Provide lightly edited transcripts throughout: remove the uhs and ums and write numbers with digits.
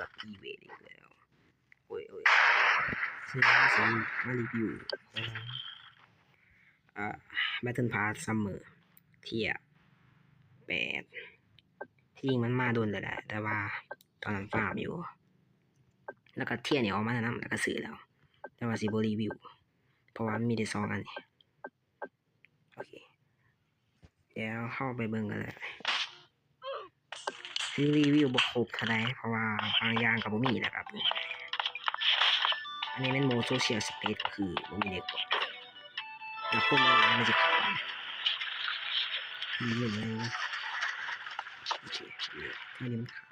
กับอีเวทอีกแล้วโอ้ยซึ่งฉันมารีวิวBattle Pass Summer เทีย8ที่จริงมันมาโดนเลยแหละแต่ว่าตอนนั้นฟาร์มอยู่แล้วก็เทียนี่ออกมาแล้วนะแล้วก็ซื้อแล้วแต่ว่าสิบ่รีวิวเพราะว่ามีได้2อันนี้โอเคเดี๋ยวเข้าไปเบิ่งกันเลยคือรีวิวบ่ครบเท่าใดเพราะว่าบางอย่างก็บ่มีนะครับอันนี้เป็นโหมดโซเชียลสเปซคือบ่มีเด็กแต่คนมันจะขาดมีเรื่องอะไรนะโอเคเท่านี้มันขาด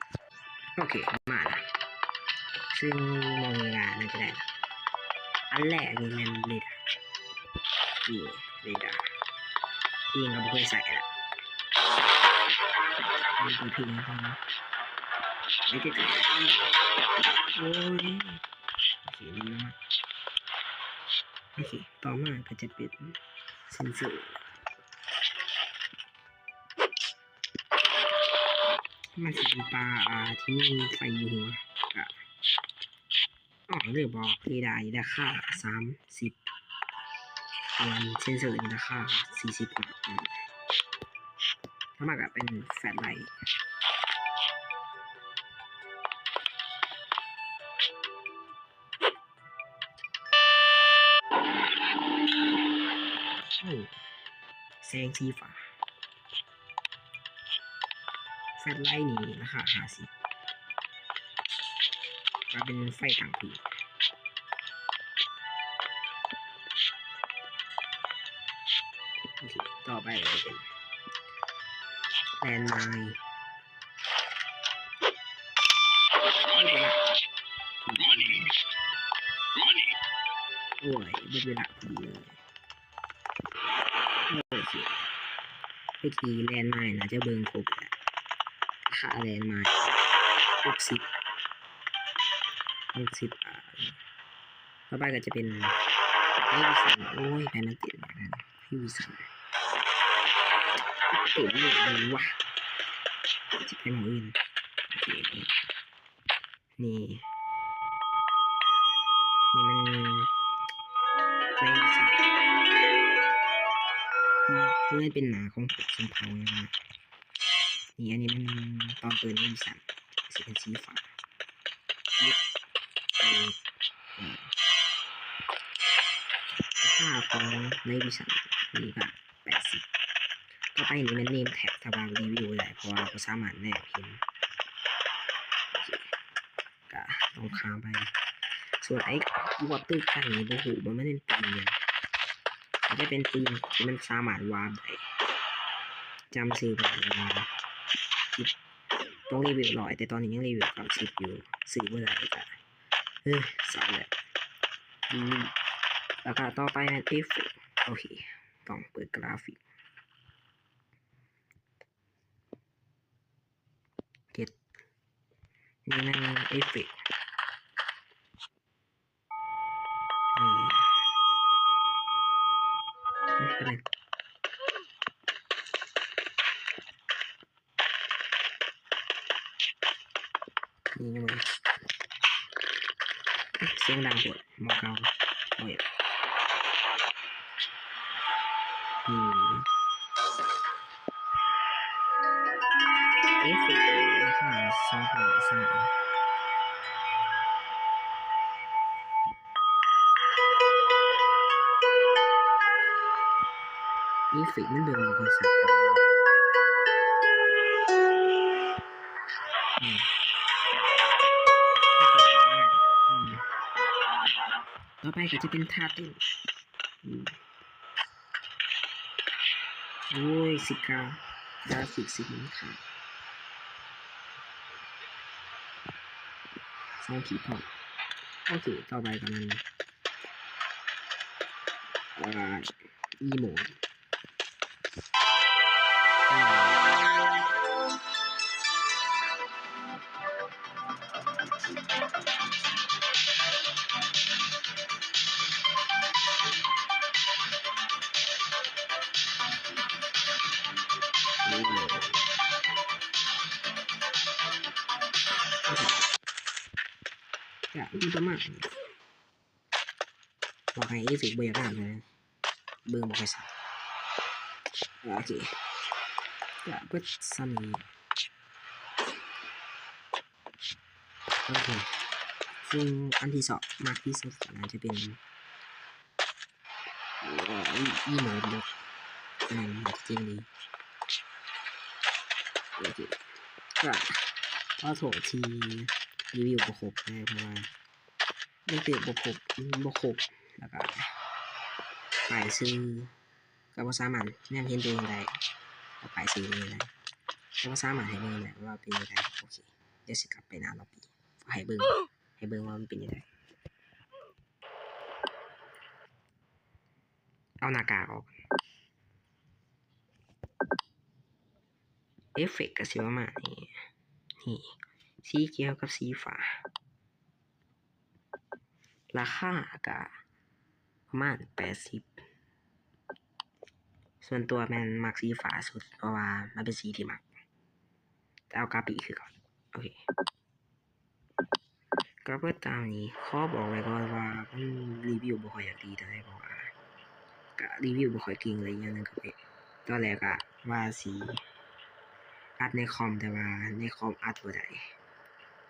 โอเคมาละซึ่งมองเวลาน่าจะได้อันแรกนี่มันเรดาร์นี่เรดาร์ที่ยังไม่เคยใส่ละมันคือพิงตรงนี้ไม่ได้กันโอ้ยโอเคดีมากโอเคต่อมาก็จะเป็นเซนเซอร์มันจะเป็นปลาที่มีไฟอยู่หัวเรือบอกเรดาร์ราคา30ส่วนเซนเซอร์ราคา40ถ้ามากก็เป็นแฟลชไลท์แสงสีฟ้าแฟลชไลท์นี่ราคา50ก็เป็นไฟต่างพื้นโอเคต่อไปก็เป็นแลนด์ไมน์โอ้ยเวลาพอดีเลยโอเคเมื่อกี้แลนด์ไมน์นะจะเบิ่งครบแล้วค่าแลนด์ไมน์60ต่อไปก็จะเป็นให้วิสันโอ้ยไปมันติดเหมือนกันให้วิสันติดเลยว่ะจะไปหมออื่นโอเคนี่มันในวิสันเพื่อเป็นหนาของผมสมเผานะนี่อันนี้มันตอนเปิดในวิสันสีเป็นสีฟ้าค่าของในวิสันนี่ก็80ต่อไปนี่มันเนมแท็กถ้าบางรีวิวได้เพราะว่าก็สามารถแนบพิมพ์ก็ต้องค้างไปส่วนไอ้วอเตอร์ไก่นี่โอ้โหมันไม่ได้เป็นปืนเลยมันจะเป็นปืนที่มันสามารถวาร์ปได้จำซื้อได้ต้องรีวิว100แต่ตอนนี้ยังรีวิว30อยู่ซื้อเมื่อไหร่ก็สายเลยแล้วก็ต่อไปมันเอฟเฟกต์โอเคต้องเปิดกราฟิกเก็ตนี่มันเอฟเฟกต์นี่เป็นนี่มันเสียงดังหมดมองเกาโอ้ยเอฟเฟกต์ราคา2,300เอฟเฟกต์มันเดิมบริษัทต่อไปก็จะเป็นท่าเต้นโอ้ย19กราฟิกสีขาว2 ขีดพอโอเคต่อไปก็มันอีโมด ก็มีประมาณนี้บอกให้เอฟเฟกต์บรรยากาศเลยเบิ่งบ่ค่อยชัดโอเคก็เบิดซ้ำนี้โอเคซึ่งอันที่สองมากที่สุดก็น่าจะเป็นอีโมดบทอันนั้นน่าจะเจ๋งดีโอเคก็ขอโทษที่รีวิวบ่ครบนะเพราะว่ามันเติบ่ครบแล้วก็ป้ายชื่อก็บ่สามารถแนมเห็นตัวเองได้เอาป้ายชื่อนี้ได้ก็บ่สามารถให้เบิ่งได้ว่าเป็นจั่งใดโอเคเดี๋ยวสิกลับไปหน้าล็อบบี้ให้เบิ่งว่ามันเป็นจั่งใดเอาหน้ากากออกเอฟเฟกต์ก็สิประมาณนี้นี่สีเขียวกับสีฟ้าราคาก็ประมาณ80ส่วนตัวแม่นมักสีฟ้าสุดเพราะว่ามันเป็นสีที่มักแต่เอากาปิคือก่อนโอเคก็เบิดตามนี้ขอบอกไว้ก่อนว่ามันรีวิวบ่ค่อยอยากดีเท่าใดเพราะว่าก็รีวิวบ่ค่อยเก่งเลยอย่างนึงก็เป็นตอนแรกอะว่าสิอัดในคอมแต่ว่าในคอมอัดบ่ได้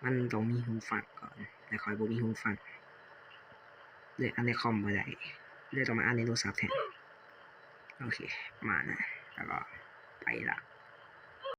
มันต้องมีหูฟังก่อนแต่ข้อยบ่มีหูฟังเลยอัดในคอมบ่ได้เลยต้องมาอัดในโทรศัพท์แทนโอเคมานะแล้วก็ไปละ